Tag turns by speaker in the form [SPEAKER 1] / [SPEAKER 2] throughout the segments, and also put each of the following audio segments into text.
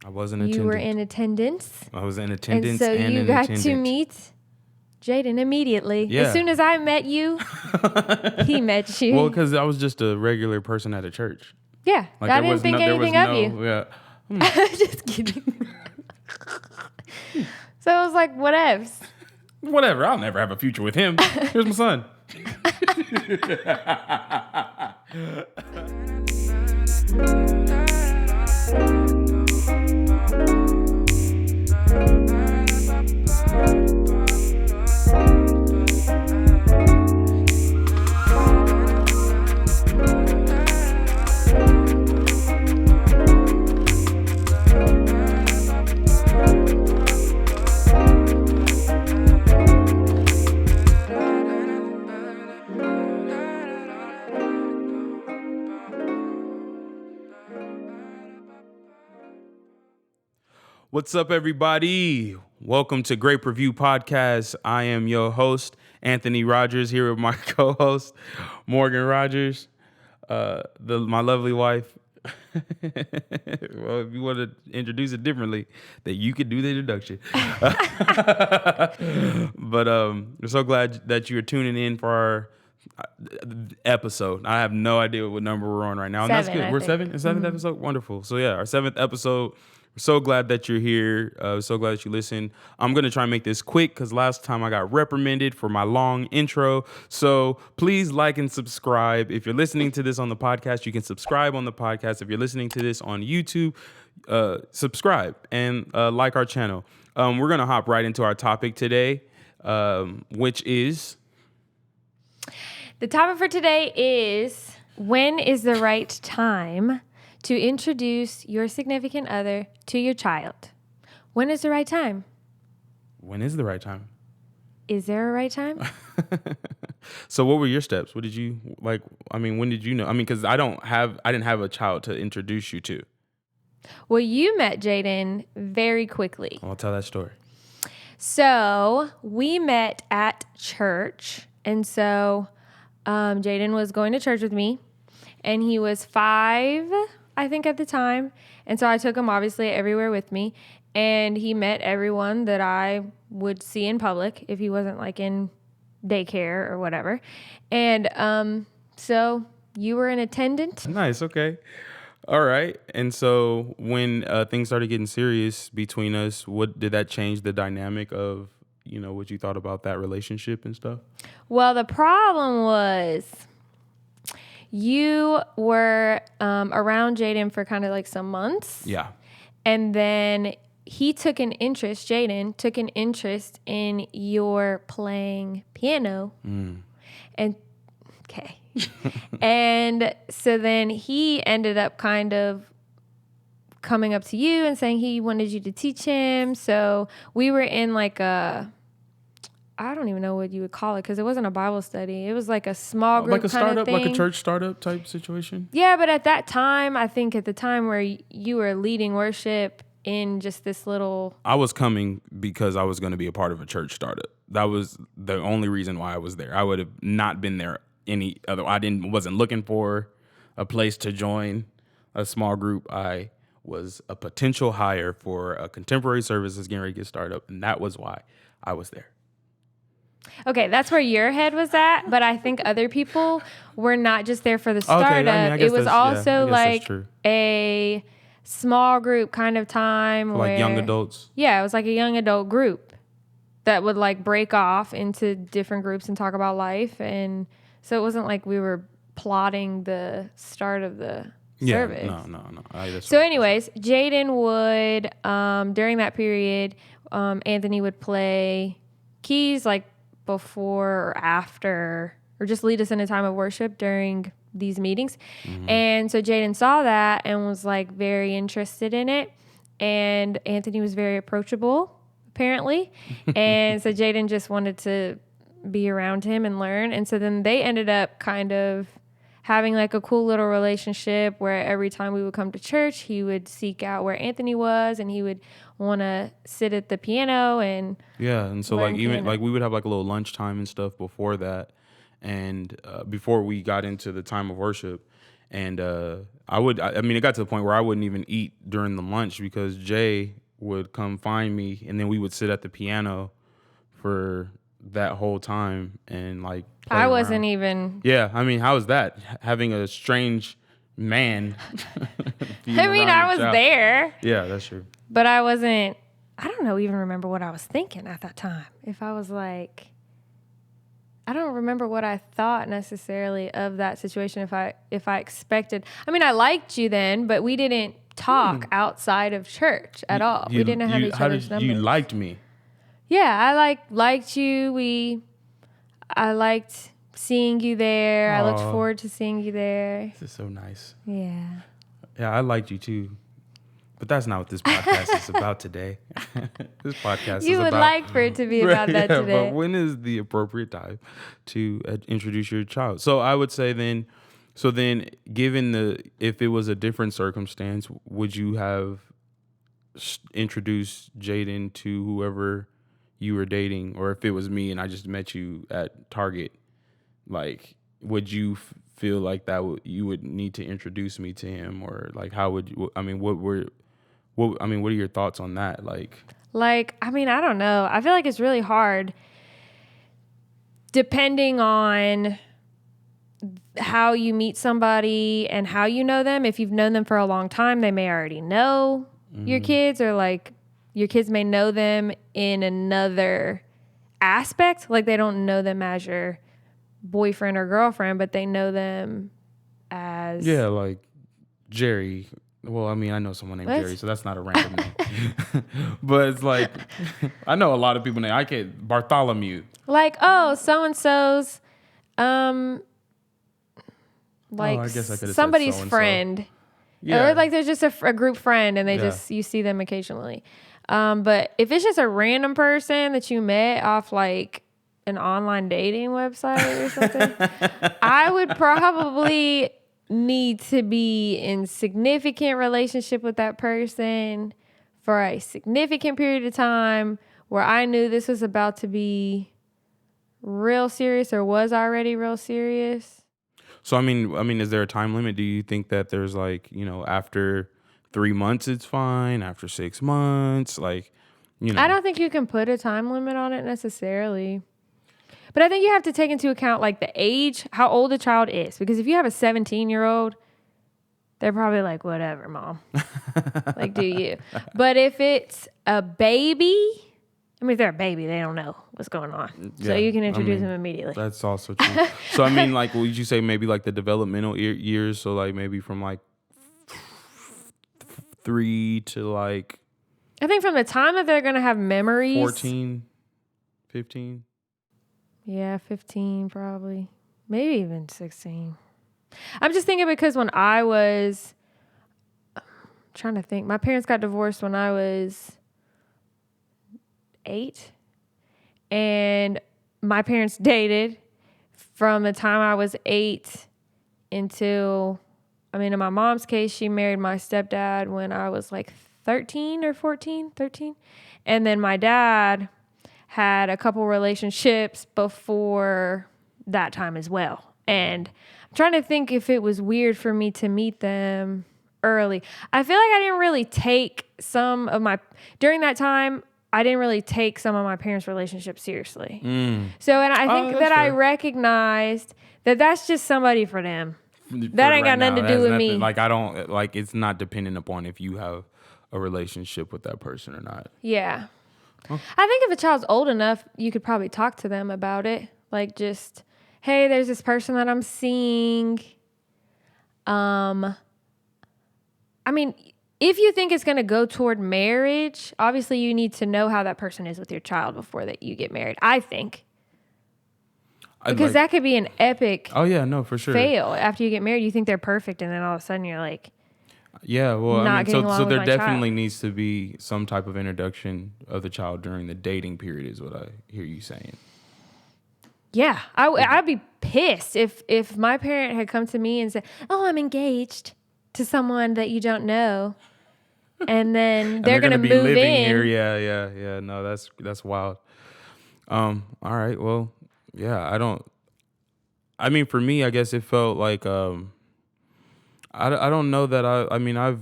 [SPEAKER 1] I was in
[SPEAKER 2] You
[SPEAKER 1] attendance.
[SPEAKER 2] were in attendance.
[SPEAKER 1] I was in
[SPEAKER 2] And
[SPEAKER 1] attendance
[SPEAKER 2] so
[SPEAKER 1] and
[SPEAKER 2] you
[SPEAKER 1] in
[SPEAKER 2] got
[SPEAKER 1] attendance.
[SPEAKER 2] to meet Jaden immediately.
[SPEAKER 1] Yeah.
[SPEAKER 2] As soon as I met you, he met you.
[SPEAKER 1] Well, because I was just a regular person at a church.
[SPEAKER 2] Yeah.
[SPEAKER 1] Like
[SPEAKER 2] I didn't think anything of you.
[SPEAKER 1] Yeah.
[SPEAKER 2] Just kidding. So I was like, whatevs.
[SPEAKER 1] Whatever. I'll never have a future with him. Here's my son. What's up, everybody? Welcome to Great Purview Podcast. I am your host, Anthony Rogers, here with my co-host, Morgan Rogers, my lovely wife. Well, if you want to introduce it differently, that you could do the introduction. But we're so glad that you're tuning in for our episode. I have no idea what number we're on right now. And that's good. We're seven? Seventh episode? Wonderful. So yeah, our 7th episode. We're so glad that you're here. So glad that you listen. I'm going to try and make this quick because last time I got reprimanded for my long intro. So please like and subscribe. If you're listening to this on the podcast, you can subscribe on the podcast. If you're listening to this on YouTube, subscribe and like our channel. We're going to hop right into our topic today, which is...
[SPEAKER 2] The topic for today is, when is the right time to introduce your significant other to your child? When is the right time?
[SPEAKER 1] When is the right time?
[SPEAKER 2] Is there a right time?
[SPEAKER 1] So what were your steps? What did you like? I mean, when did you know? I mean, because I didn't have a child to introduce you to.
[SPEAKER 2] Well, you met Jaden very quickly.
[SPEAKER 1] I'll tell that story.
[SPEAKER 2] So we met at church. And so Jaden was going to church with me. And he was 5, I think, at the time. And so I took him, obviously, everywhere with me. And he met everyone that I would see in public if he wasn't, like, in daycare or whatever. And so you were an attendant.
[SPEAKER 1] Nice. Okay. All right. And so when things started getting serious between us, what did that change the dynamic of, what you thought about that relationship and stuff?
[SPEAKER 2] Well, the problem was... You were around Jaden for kind of like some months.
[SPEAKER 1] Yeah.
[SPEAKER 2] And then Jaden took an interest in your playing piano. And, okay. And so then he ended up kind of coming up to you and saying he wanted you to teach him. So we were in like I don't even know what you would call it because it wasn't a Bible study. It was like a small group,
[SPEAKER 1] like a startup,
[SPEAKER 2] kind of thing.
[SPEAKER 1] like a church startup type situation.
[SPEAKER 2] Yeah, but at that time, I think at the time where you were leading worship in just this little...
[SPEAKER 1] I was coming because I was going to be a part of a church startup. That was the only reason why I was there. I would have not been there any other. Wasn't looking for a place to join a small group. I was a potential hire for a contemporary service that's getting ready to get started up, and that was why I was there.
[SPEAKER 2] Okay, that's where your head was at, but I think other people were not just there for the startup.
[SPEAKER 1] Okay, I guess
[SPEAKER 2] it was also like
[SPEAKER 1] true.
[SPEAKER 2] A small group kind of time.
[SPEAKER 1] Like young adults?
[SPEAKER 2] Yeah, it was like a young adult group that would like break off into different groups and talk about life. And so it wasn't like we were plotting the start of the service.
[SPEAKER 1] No.
[SPEAKER 2] So anyways, Jaden would, during that period, Anthony would play keys like before or after, or just lead us in a time of worship during these meetings. And so Jaden saw that and was like very interested in it. And Anthony was very approachable, apparently. And so Jaden just wanted to be around him and learn. And so then they ended up kind of having like a cool little relationship where every time we would come to church, he would seek out where Anthony was and he would want to sit at the piano and
[SPEAKER 1] and so like even like we would have like a little lunchtime and stuff before that, and before we got into the time of worship, And I mean, it got to the point where I wouldn't even eat during the lunch because Jay would come find me, and then we would sit at the piano for that whole time and like play
[SPEAKER 2] I
[SPEAKER 1] around.
[SPEAKER 2] wasn't even.
[SPEAKER 1] Yeah, I mean, how is that having a strange man?
[SPEAKER 2] I mean, I was there.
[SPEAKER 1] Yeah, that's true.
[SPEAKER 2] But I wasn't. I don't know. Even remember what I was thinking at that time. If I was like, I don't remember what I thought necessarily of that situation. If I expected. I mean, I liked you then, but we didn't talk outside of church at all. We didn't have each other's numbers.
[SPEAKER 1] You liked me?
[SPEAKER 2] Yeah, I liked you. I liked seeing you there. I looked forward to seeing you there.
[SPEAKER 1] This is so nice.
[SPEAKER 2] Yeah.
[SPEAKER 1] Yeah, I liked you too. But that's not what this podcast is about today. This podcast
[SPEAKER 2] you
[SPEAKER 1] is
[SPEAKER 2] would
[SPEAKER 1] about,
[SPEAKER 2] like for it to be about that today.
[SPEAKER 1] But when is the appropriate time to introduce your child? So I would say then, given if it was a different circumstance, would you have introduced Jaden to whoever you were dating? Or if it was me and I just met you at Target, like, would you feel like that you would need to introduce me to him? Or like, how would you, I mean, what are your thoughts on that?
[SPEAKER 2] I mean, I don't know. I feel like it's really hard depending on how you meet somebody and how you know them. If you've known them for a long time, they may already know your kids, or like your kids may know them in another aspect. Like they don't know them as your boyfriend or girlfriend, but they know them as...
[SPEAKER 1] Yeah, like Jerry. Well, I mean, I know someone named Jerry, so that's not a random name. But it's like, I know a lot of people named, Bartholomew.
[SPEAKER 2] Like, oh, so-and-so's, I guess I could have somebody's said friend. Yeah. Or like there's just a group friend and you see them occasionally. But if it's just a random person that you met off like an online dating website or something, I would probably need to be in significant relationship with that person for a significant period of time where I knew this was about to be real serious or was already real serious.
[SPEAKER 1] So, I mean, is there a time limit? Do you think that there's like, after 3 months, it's fine. After 6 months, I
[SPEAKER 2] don't think you can put a time limit on it necessarily. But I think you have to take into account like the age, how old the child is. Because if you have a 17-year-old, they're probably like, whatever, mom. Like, do you? But if it's a baby, I mean, if they're a baby, they don't know what's going on. Yeah, so you can introduce them immediately.
[SPEAKER 1] That's also true. So, I mean, like, would you say maybe like the developmental years? So, like, maybe from like 3 to like...
[SPEAKER 2] I think from the time that they're going to have memories...
[SPEAKER 1] 14, 15...
[SPEAKER 2] Yeah, 15 probably. Maybe even 16. I'm just thinking because when I was... I'm trying to think. My parents got divorced when I was 8. And my parents dated from the time I was 8 until... I mean, in my mom's case, she married my stepdad when I was like 13 or 14, 13. And then my dad... had a couple relationships before that time as well. And I'm trying to think if it was weird for me to meet them early. I feel like I didn't really take during that time, I didn't really take some of my parents' relationships seriously. So, and I think that fair. I recognized that that's just somebody for them. That ain't got nothing to do with me.
[SPEAKER 1] Like, I don't, like, it's not dependent upon if you have a relationship with that person or not.
[SPEAKER 2] Yeah. Huh. I think if a child's old enough, you could probably talk to them about it. Like just, hey, there's this person that I'm seeing. I mean, if you think it's going to go toward marriage, obviously you need to know how that person is with your child before that you get married, I think. Because that could be an epic
[SPEAKER 1] oh yeah, no, for sure.
[SPEAKER 2] fail. After you get married, you think they're perfect, and then all of a sudden you're like...
[SPEAKER 1] Yeah, well, I mean, so there definitely needs to be some type of introduction of the child during the dating period, is what I hear you saying.
[SPEAKER 2] Yeah, I'd be pissed if my parent had come to me and said, "Oh, I'm engaged to someone that you don't know," and then they're gonna be move living in
[SPEAKER 1] here. Yeah. No, that's wild. All right, well, yeah, I mean, for me, I guess it felt like I don't know that I mean, I've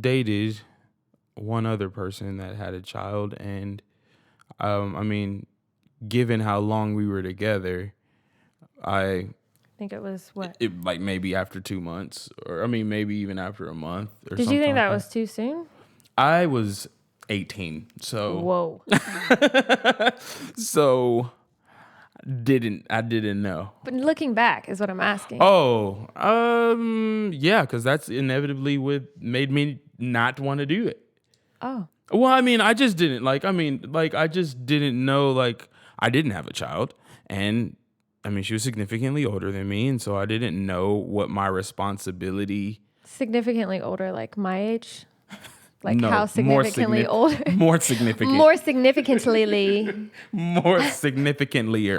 [SPEAKER 1] dated one other person that had a child, and I mean, given how long we were together, I
[SPEAKER 2] think it was what?
[SPEAKER 1] like maybe after 2 months, or I mean, maybe even after a month or
[SPEAKER 2] Did
[SPEAKER 1] something
[SPEAKER 2] you think
[SPEAKER 1] like
[SPEAKER 2] that was too soon?
[SPEAKER 1] I was 18, so
[SPEAKER 2] Whoa.
[SPEAKER 1] so I didn't know.
[SPEAKER 2] But looking back is what I'm asking.
[SPEAKER 1] Oh, yeah, because that's inevitably what made me not want to do it.
[SPEAKER 2] Oh.
[SPEAKER 1] Well, I mean, I just didn't I just didn't know, like, I didn't have a child, and I mean, she was significantly older than me, and so I didn't know what my responsibility.
[SPEAKER 2] Significantly older, like my age? Like
[SPEAKER 1] No,
[SPEAKER 2] how significantly older?
[SPEAKER 1] more significant,
[SPEAKER 2] More significantly.
[SPEAKER 1] more significantly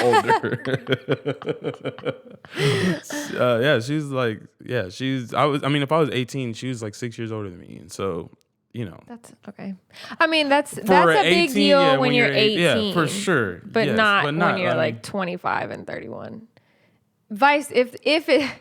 [SPEAKER 1] older. Yeah, I mean, if I was 18, she was like 6 years older than me, and so,
[SPEAKER 2] That's okay. I mean, that's a
[SPEAKER 1] 18,
[SPEAKER 2] big deal
[SPEAKER 1] yeah,
[SPEAKER 2] when you're 18.
[SPEAKER 1] Yeah, for sure.
[SPEAKER 2] But
[SPEAKER 1] Yes,
[SPEAKER 2] not
[SPEAKER 1] but
[SPEAKER 2] when you're
[SPEAKER 1] I
[SPEAKER 2] like
[SPEAKER 1] mean,
[SPEAKER 2] 25 and 31. If it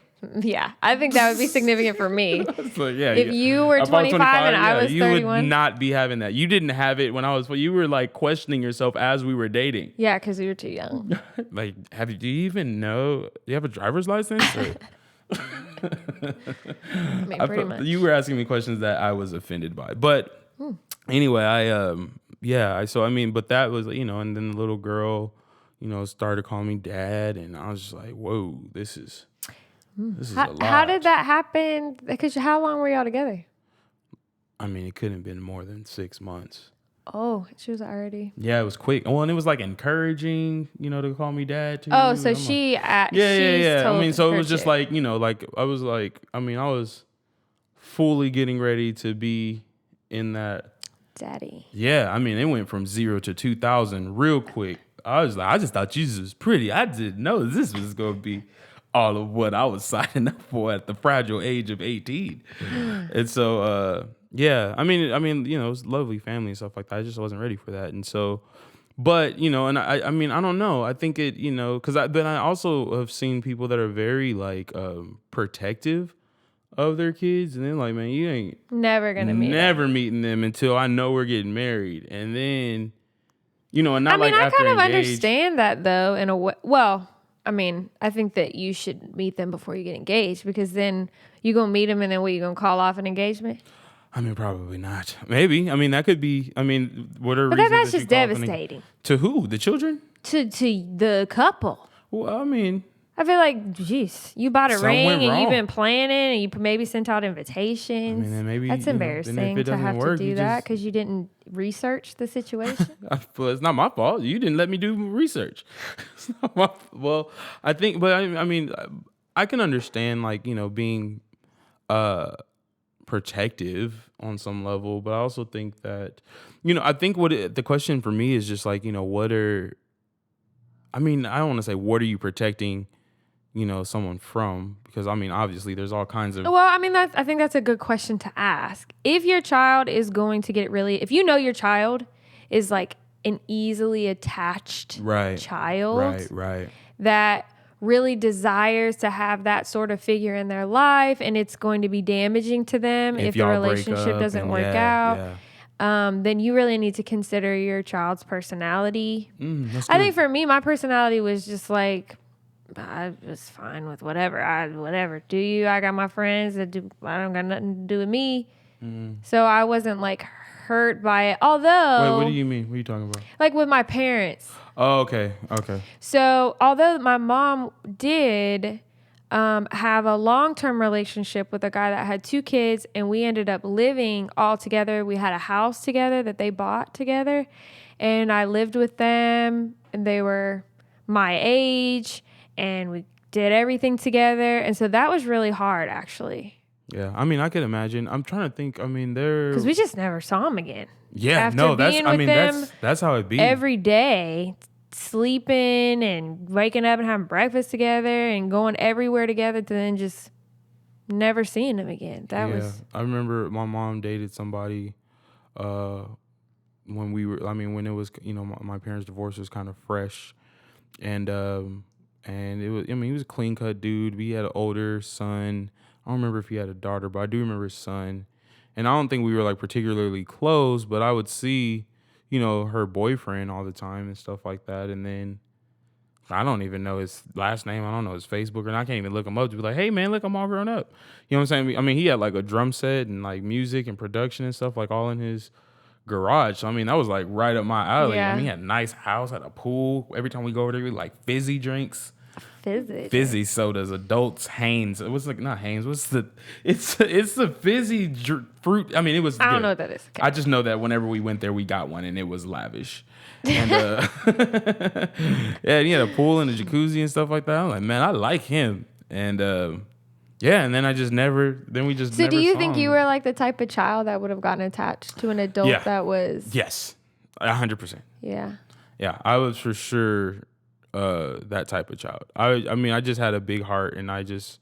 [SPEAKER 2] yeah, I think that would be significant for me.
[SPEAKER 1] so, yeah,
[SPEAKER 2] If you were
[SPEAKER 1] if I was
[SPEAKER 2] 25 and I was
[SPEAKER 1] you
[SPEAKER 2] 31.
[SPEAKER 1] would not be having that. You didn't have it when I was. You were like questioning yourself as we were dating.
[SPEAKER 2] Yeah, because you were too young.
[SPEAKER 1] Like, do you even know? Do you have a driver's license? Or?
[SPEAKER 2] I mean, pretty much.
[SPEAKER 1] You were asking me questions that I was offended by, but anyway, so I mean, but that was, and then the little girl, started calling me dad, and I was just like, whoa, this is a lot.
[SPEAKER 2] How did that happen? Because how long were y'all together?
[SPEAKER 1] I mean, it couldn't have been more than 6 months.
[SPEAKER 2] Oh, she was already.
[SPEAKER 1] Yeah, it was quick. Well, and it was like encouraging, to call me dad too.
[SPEAKER 2] Oh, so
[SPEAKER 1] she's
[SPEAKER 2] yeah.
[SPEAKER 1] I mean, so it was just like, like I was like, I mean, I was fully getting ready to be in that.
[SPEAKER 2] Daddy.
[SPEAKER 1] Yeah, I mean, it went from 0 to 2,000 real quick. I just thought Jesus was pretty. I didn't know this was going to be all of what I was signing up for at the fragile age of 18. And so, yeah, I mean, it was lovely family and stuff like that. I just wasn't ready for that. And so, but, and I mean, I don't know. I think it, because then I also have seen people that are very like protective of their kids, and then like, man, you ain't
[SPEAKER 2] never
[SPEAKER 1] meeting them until I know we're getting married. And then, and not
[SPEAKER 2] I mean,
[SPEAKER 1] like
[SPEAKER 2] I
[SPEAKER 1] after
[SPEAKER 2] kind of
[SPEAKER 1] engaged.
[SPEAKER 2] understand that though, in a way. Well, I mean, I think that you should meet them before you get engaged, because then you gonna meet them and then you gonna call off an engagement?
[SPEAKER 1] I mean, probably not. Maybe. I mean, that could be. I mean, what are?
[SPEAKER 2] But that's just devastating.
[SPEAKER 1] To who? The children?
[SPEAKER 2] To the couple.
[SPEAKER 1] Well, I mean,
[SPEAKER 2] I feel like, geez, you bought a ring and
[SPEAKER 1] wrong.
[SPEAKER 2] you've been planning, and you maybe sent out invitations.
[SPEAKER 1] I mean, then maybe
[SPEAKER 2] that's embarrassing to have to do that because you didn't research the situation.
[SPEAKER 1] Well, it's not my fault. You didn't let me do research. It's not my, well, I think, but I mean, I can understand like, being protective on some level, but I also think that, I think the question for me is just like, I don't want to say, what are you protecting, someone from? Because I mean, obviously there's all kinds of.
[SPEAKER 2] Well, I mean, I think that's a good question to ask. If your child is going to get if your child is like an easily attached child.
[SPEAKER 1] Right.
[SPEAKER 2] That really desires to have that sort of figure in their life, and it's going to be damaging to them if the relationship doesn't work out. Then you really need to consider your child's personality. I think for me, my personality was just like, I was fine with whatever. Do you? I got my friends that do. I don't got nothing to do with me. So I wasn't like hurt by it. Although,
[SPEAKER 1] wait, what do you mean? What are you talking about?
[SPEAKER 2] Like with my parents.
[SPEAKER 1] Oh, okay.
[SPEAKER 2] So although my mom did have a long-term relationship with a guy that had 2 kids, and we ended up living all together. We had a house together that they bought together, and I lived with them, and they were my age, and we did everything together. And so that was really hard, actually.
[SPEAKER 1] Yeah, I mean, I could imagine. I'm trying to think. I mean,
[SPEAKER 2] because we just never saw him again.
[SPEAKER 1] Yeah, that's how it be
[SPEAKER 2] every day, sleeping and waking up and having breakfast together and going everywhere together, to then just never seeing him again.
[SPEAKER 1] I remember my mom dated somebody when it was, my parents' divorce was kind of fresh, and it was, he was a clean cut dude. We had an older son. I don't remember if he had a daughter, but I do remember his son. And I don't think we were like particularly close, but I would see, her boyfriend all the time and stuff like that. And then I don't even know his last name. I don't know his Facebook, and I can't even look him up to be like, hey man, look, I'm all grown up. You know what I'm saying? I mean, he had like a drum set and like music and production and stuff like all in his garage. So I mean, that was like right up my alley.
[SPEAKER 2] Yeah.
[SPEAKER 1] I mean, he had a nice house, had a pool. Every time we go over there, we like fizzy drinks. Fizzy sodas, adults, Hanes. It was like not Hanes. What's the? It's the fizzy fruit. I mean, it was.
[SPEAKER 2] I don't know what that is. Okay.
[SPEAKER 1] I just know that whenever we went there, we got one, and it was lavish. And yeah, he had a pool and a jacuzzi and stuff like that. I'm like, man, I like him. And yeah, and then I just never. Then we just.
[SPEAKER 2] So, do you think
[SPEAKER 1] him.
[SPEAKER 2] you were like the type of child that would have gotten attached to an adult that was?
[SPEAKER 1] Yes, 100%.
[SPEAKER 2] Yeah.
[SPEAKER 1] Yeah, I was for sure. That type of child. I mean, I just had a big heart, and I just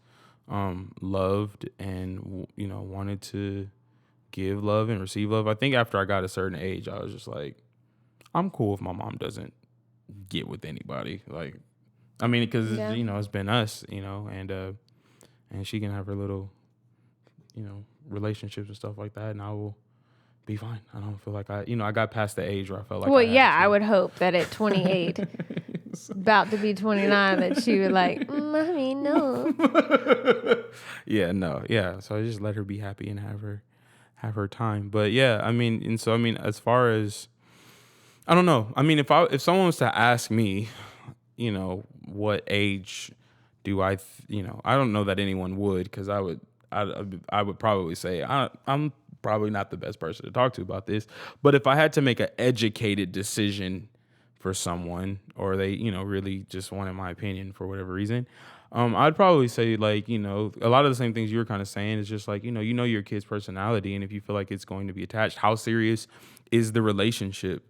[SPEAKER 1] loved and wanted to give love and receive love. I think after I got a certain age, I was just like, I'm cool if my mom doesn't get with anybody. Like, I mean, because it's been us, and she can have her little, relationships and stuff like that, and I will be fine. I don't feel like I got past the age where I felt like.
[SPEAKER 2] Well, I would hope that at 28. About to be 29, that she would like, mommy, no.
[SPEAKER 1] Yeah. So I just let her be happy and have her time. But yeah, I mean, as far as, I don't know. I mean, if someone was to ask me, what age do I don't know that anyone would, because I would probably say I'm probably not the best person to talk to about this. But if I had to make an educated decision for someone, or they, really just wanted my opinion for whatever reason, I'd probably say like, a lot of the same things you were kind of saying is just like, your kid's personality, and if you feel like it's going to be attached, how serious is the relationship?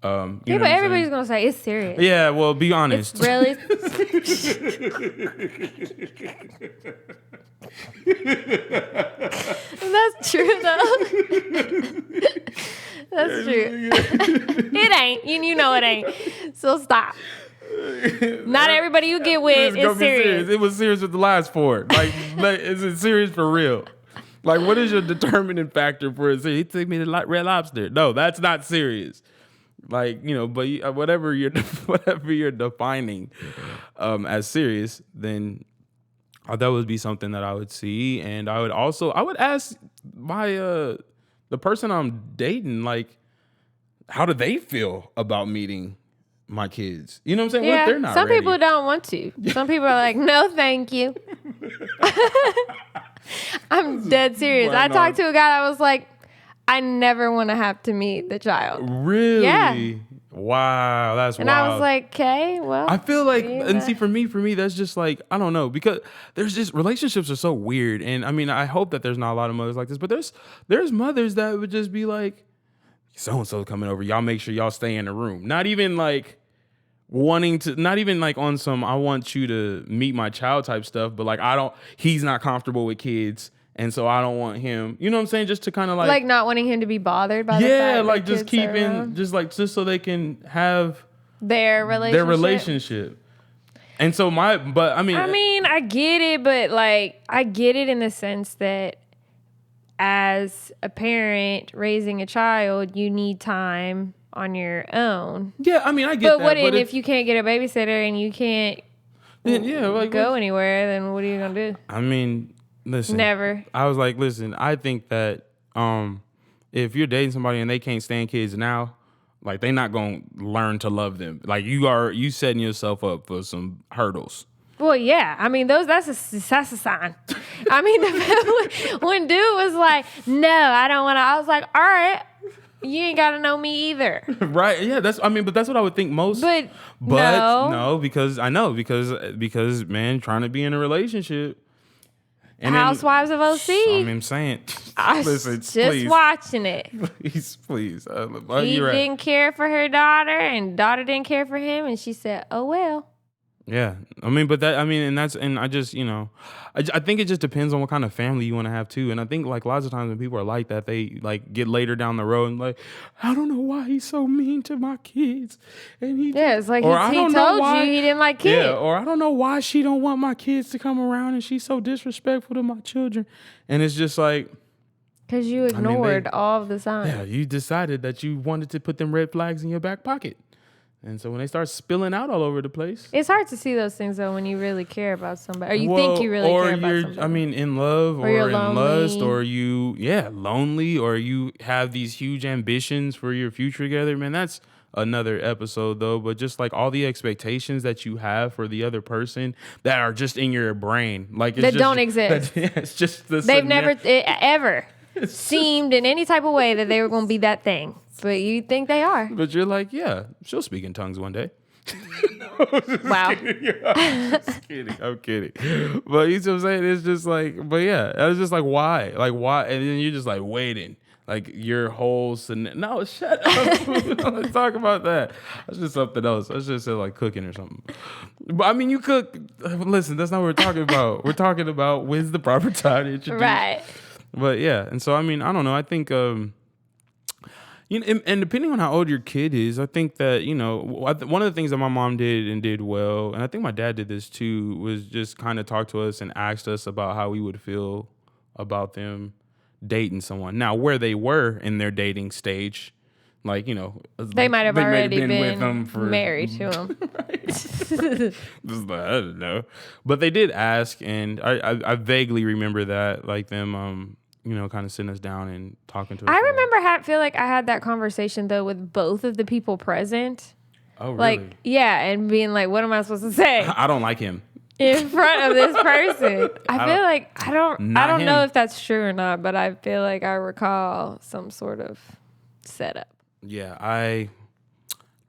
[SPEAKER 2] But everybody's gonna say it's serious.
[SPEAKER 1] Yeah, well, be honest.
[SPEAKER 2] It's really. That's true though. That's true. It ain't. You know it ain't. So stop. Not everybody you get with is serious.
[SPEAKER 1] It was serious with the last four. Like, is it serious for real? Like, what is your determining factor for it? He took me to Red Lobster. No, that's not serious. Like, but whatever you're defining as serious, then that would be something that I would see. And I would ask my the person I'm dating, like, how do they feel about meeting my kids? You know what I'm saying?
[SPEAKER 2] Yeah,
[SPEAKER 1] what if they're not
[SPEAKER 2] some
[SPEAKER 1] ready?
[SPEAKER 2] people don't want to. Some people are like, no, thank you. I'm dead serious. I talked to a guy that was like, I never want to have to meet the child.
[SPEAKER 1] Really?
[SPEAKER 2] Yeah.
[SPEAKER 1] Wow, that's
[SPEAKER 2] and
[SPEAKER 1] wild.
[SPEAKER 2] I was like, okay, well.
[SPEAKER 1] I feel like, and see, for me, that's just like, I don't know, because there's just, relationships are so weird. And I mean, I hope that there's not a lot of mothers like this, but there's mothers that would just be like, so-and-so coming over, y'all make sure y'all stay in the room. Not even like not even like on some, I want you to meet my child type stuff, but like, he's not comfortable with kids. And so I don't want him, you know what I'm saying? Just to kind of like
[SPEAKER 2] not wanting him to be bothered by the fact
[SPEAKER 1] like
[SPEAKER 2] that
[SPEAKER 1] just keeping, just so they can have
[SPEAKER 2] their
[SPEAKER 1] relationship. And so I mean,
[SPEAKER 2] I get it, but like, I get it in the sense that as a parent raising a child, you need time on your own.
[SPEAKER 1] Yeah, I mean, I get that.
[SPEAKER 2] But if you can't get a babysitter and you can't go anywhere, then what are you going to do?
[SPEAKER 1] I mean, listen.
[SPEAKER 2] Never.
[SPEAKER 1] I was like, listen, I think that if you're dating somebody and they can't stand kids now, like, they're not going to learn to love them. Like, you setting yourself up for some hurdles.
[SPEAKER 2] Well, yeah. I mean, that's a sign. I mean, when dude was like, no, I don't want to, I was like, all right, you ain't got to know me either.
[SPEAKER 1] Right. Yeah. But that's what I would think most.
[SPEAKER 2] But
[SPEAKER 1] no, because man, trying to be in a relationship.
[SPEAKER 2] And Housewives of OC.
[SPEAKER 1] I'm saying, listen,
[SPEAKER 2] just
[SPEAKER 1] please.
[SPEAKER 2] Watching it.
[SPEAKER 1] Please.
[SPEAKER 2] He didn't care for her daughter, and daughter didn't care for him, and she said, "Oh well."
[SPEAKER 1] Yeah, I mean, and I just, I think it just depends on what kind of family you want to have too. And I think like lots of times when people are like that, they like get later down the road and like, I don't know why he's so mean to my kids, and
[SPEAKER 2] It's like
[SPEAKER 1] or I
[SPEAKER 2] he
[SPEAKER 1] don't know
[SPEAKER 2] told
[SPEAKER 1] why,
[SPEAKER 2] you he didn't like
[SPEAKER 1] yeah,
[SPEAKER 2] kids.
[SPEAKER 1] or I don't know why she don't want my kids to come around and she's so disrespectful to my children, and it's just like.
[SPEAKER 2] Because you ignored all of the signs.
[SPEAKER 1] Yeah, you decided that you wanted to put them red flags in your back pocket. And so when they start spilling out all over the place.
[SPEAKER 2] It's hard to see those things, though, when you really care about somebody. Or you think you really care about somebody.
[SPEAKER 1] I mean, in love or
[SPEAKER 2] you're
[SPEAKER 1] in
[SPEAKER 2] lonely.
[SPEAKER 1] lust or lonely or you have these huge ambitions for your future together. Man, that's another episode, though. But just like all the expectations that you have for the other person that are just in your brain. Like
[SPEAKER 2] that don't exist.
[SPEAKER 1] It's just
[SPEAKER 2] They've never ever seemed in any type of way that they were going to be that thing. But you think they are.
[SPEAKER 1] But you're like, yeah, she'll speak in tongues one day.
[SPEAKER 2] Wow.
[SPEAKER 1] I'm kidding. But you see what I'm saying? It's just like, but yeah, I was just like, why? Like, why? And then you're just like waiting. Like your whole no, shut up. Let's talk about that. That's just something else. I should say like cooking or something. But I mean, you cook. Listen, that's not what we're talking about. We're talking about when's the proper time to introduce.
[SPEAKER 2] Right.
[SPEAKER 1] But yeah, and so I mean, I don't know. I think and depending on how old your kid is, I think that, one of the things that my mom did and did well, and I think my dad did this too, was just kind of talk to us and asked us about how we would feel about them dating someone. Now, where they were in their dating stage, like,
[SPEAKER 2] they might have already been
[SPEAKER 1] with them
[SPEAKER 2] married to him.
[SPEAKER 1] I don't know. But they did ask, and I vaguely remember that, like them, kind of sitting us down and talking to us.
[SPEAKER 2] I remember feel like I had that conversation, though, with both of the people present.
[SPEAKER 1] Oh, really?
[SPEAKER 2] Like, yeah, and being like, what am I supposed to say?
[SPEAKER 1] I don't like him.
[SPEAKER 2] In front of this person. I feel like, I don't know
[SPEAKER 1] him.
[SPEAKER 2] if that's true or not, but I feel like I recall some sort of setup.
[SPEAKER 1] Yeah, I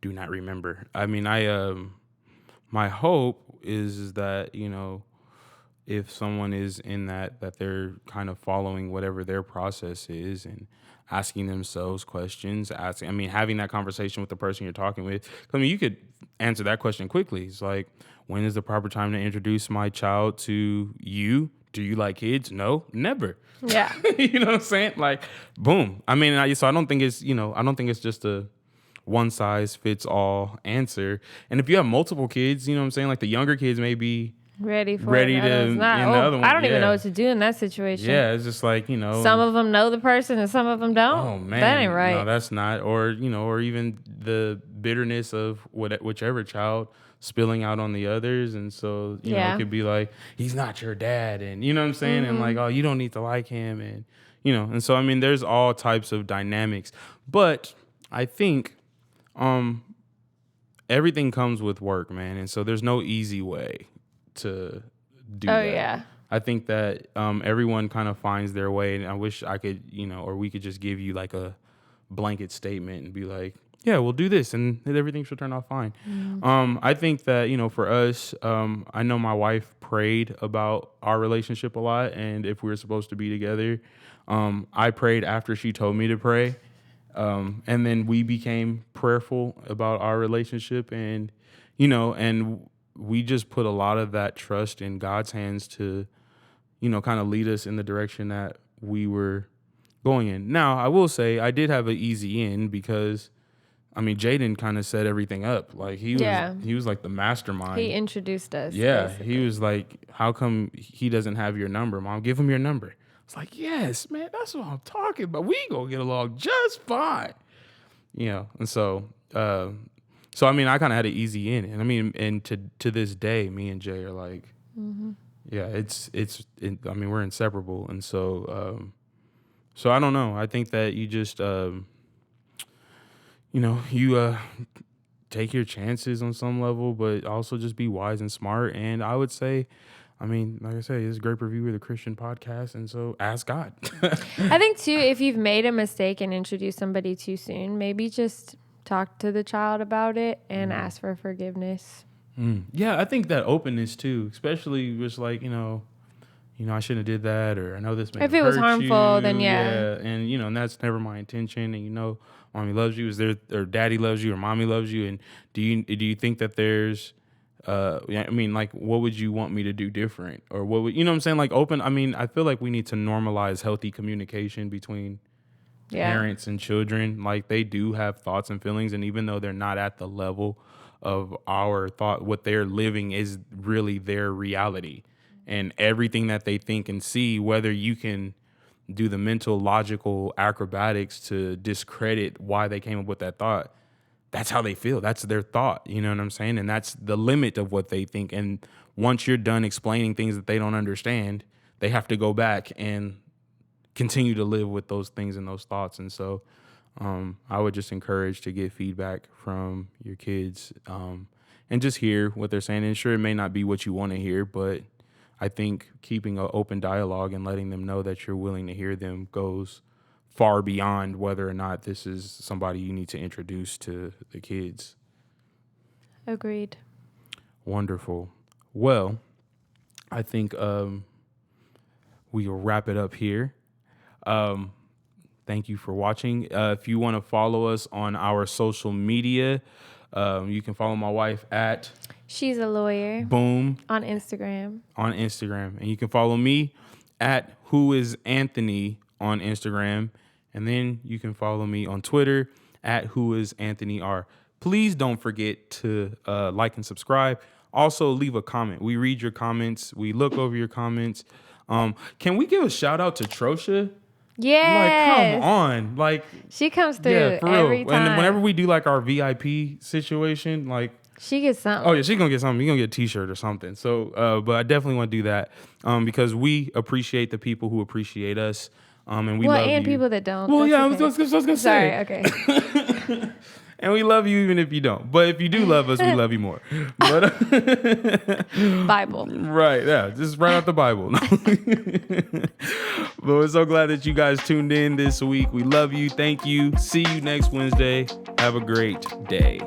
[SPEAKER 1] do not remember. I mean, my hope is that, if someone is in that they're kind of following whatever their process is and asking themselves questions, having that conversation with the person you're talking with. I mean, you could answer that question quickly. It's like, when is the proper time to introduce my child to you? Do you like kids? No, never.
[SPEAKER 2] Yeah.
[SPEAKER 1] You know what I'm saying? Like, boom. I mean, so I don't think it's, I don't think it's just a one size fits all answer. And if you have multiple kids, you know what I'm saying? Like the younger kids may be
[SPEAKER 2] ready
[SPEAKER 1] to,
[SPEAKER 2] the other one. I don't even know what to do in that situation.
[SPEAKER 1] Yeah, it's just like,
[SPEAKER 2] some of them know the person and some of them don't.
[SPEAKER 1] Oh man,
[SPEAKER 2] that ain't right.
[SPEAKER 1] No, that's not. Or or even the bitterness of whichever child spilling out on the others, and so it could be like, he's not your dad, and you know what I'm saying, and like, oh, you don't need to like him, and and so I mean, there's all types of dynamics, but I think everything comes with work, man, and so there's no easy way to do that.
[SPEAKER 2] Yeah.
[SPEAKER 1] I think that everyone kind of finds their way, and I wish I could, or we could just give you like a blanket statement and be like, yeah, we'll do this and everything should turn out fine. I think that, for us, I know my wife prayed about our relationship a lot, and if we were supposed to be together, I prayed after she told me to pray, and then we became prayerful about our relationship, and and we just put a lot of that trust in God's hands to, kind of lead us in the direction that we were going in. Now, I will say I did have an easy in because, I mean, Jaden kind of set everything up. Like he was like the mastermind.
[SPEAKER 2] He introduced us.
[SPEAKER 1] Yeah,
[SPEAKER 2] basically.
[SPEAKER 1] he was like, how come he doesn't have your number, Mom? Give him your number. It's like, yes, man, that's what I'm talking about. We gonna get along just fine. And so, I mean, I kind of had an easy in, and I mean, and to this day, me and Jay are like, yeah, I mean, we're inseparable, and so, so I don't know. I think that you just, you take your chances on some level, but also just be wise and smart. And I would say, I mean, like I said, it's a great review of the Christian podcast, and so ask God.
[SPEAKER 2] I think too, if you've made a mistake and introduced somebody too soon, maybe just talk to the child about it and ask for forgiveness.
[SPEAKER 1] Yeah, I think that openness too, especially was like, I shouldn't have did that, or I know this may
[SPEAKER 2] if it was
[SPEAKER 1] hurt
[SPEAKER 2] harmful,
[SPEAKER 1] you.
[SPEAKER 2] then yeah,
[SPEAKER 1] and and that's never my intention. And mommy loves you, or daddy loves you, or mommy loves you. And do you think that there's I mean, like, what would you want me to do different? Or what would, you know what I'm saying? Like open, I mean, I feel like we need to normalize healthy communication between parents and children. Like they do have thoughts and feelings. And even though they're not at the level of our thought, what they're living is really their reality. And everything that they think and see, whether you can do the mental, logical acrobatics to discredit why they came up with that thought, that's how they feel. That's their thought. You know what I'm saying? And that's the limit of what they think. And once you're done explaining things that they don't understand, they have to go back and continue to live with those things and those thoughts. And so I would just encourage to get feedback from your kids and just hear what they're saying. And sure, it may not be what you want to hear, but I think keeping an open dialogue and letting them know that you're willing to hear them goes far beyond whether or not this is somebody you need to introduce to the kids.
[SPEAKER 2] Agreed.
[SPEAKER 1] Wonderful. Well, I think we will wrap it up here. Thank you for watching. If you want to follow us on our social media, you can follow my wife at
[SPEAKER 2] She's a Lawyer.
[SPEAKER 1] Boom.
[SPEAKER 2] On Instagram.
[SPEAKER 1] And you can follow me at Who Is Anthony on Instagram. And then you can follow me on Twitter at Who Is Anthony R. Please don't forget to like and subscribe. Also, leave a comment. We read your comments. We look over your comments. Can we give a shout out to Trosha?
[SPEAKER 2] Yes.
[SPEAKER 1] Like, come on. Like,
[SPEAKER 2] she comes through every time.
[SPEAKER 1] And whenever we do like our VIP situation, like,
[SPEAKER 2] she gets something.
[SPEAKER 1] Oh yeah, she's gonna get something. You're gonna get a T-shirt or something. So, but I definitely want to do that because we appreciate the people who appreciate us, and we love you.
[SPEAKER 2] People that don't.
[SPEAKER 1] Well, yeah,
[SPEAKER 2] okay.
[SPEAKER 1] I was gonna say.
[SPEAKER 2] Sorry, okay.
[SPEAKER 1] And we love you even if you don't. But if you do love us, we love you more. But,
[SPEAKER 2] Bible.
[SPEAKER 1] Right, yeah, just right out the Bible. But we're so glad that you guys tuned in this week. We love you. Thank you. See you next Wednesday. Have a great day.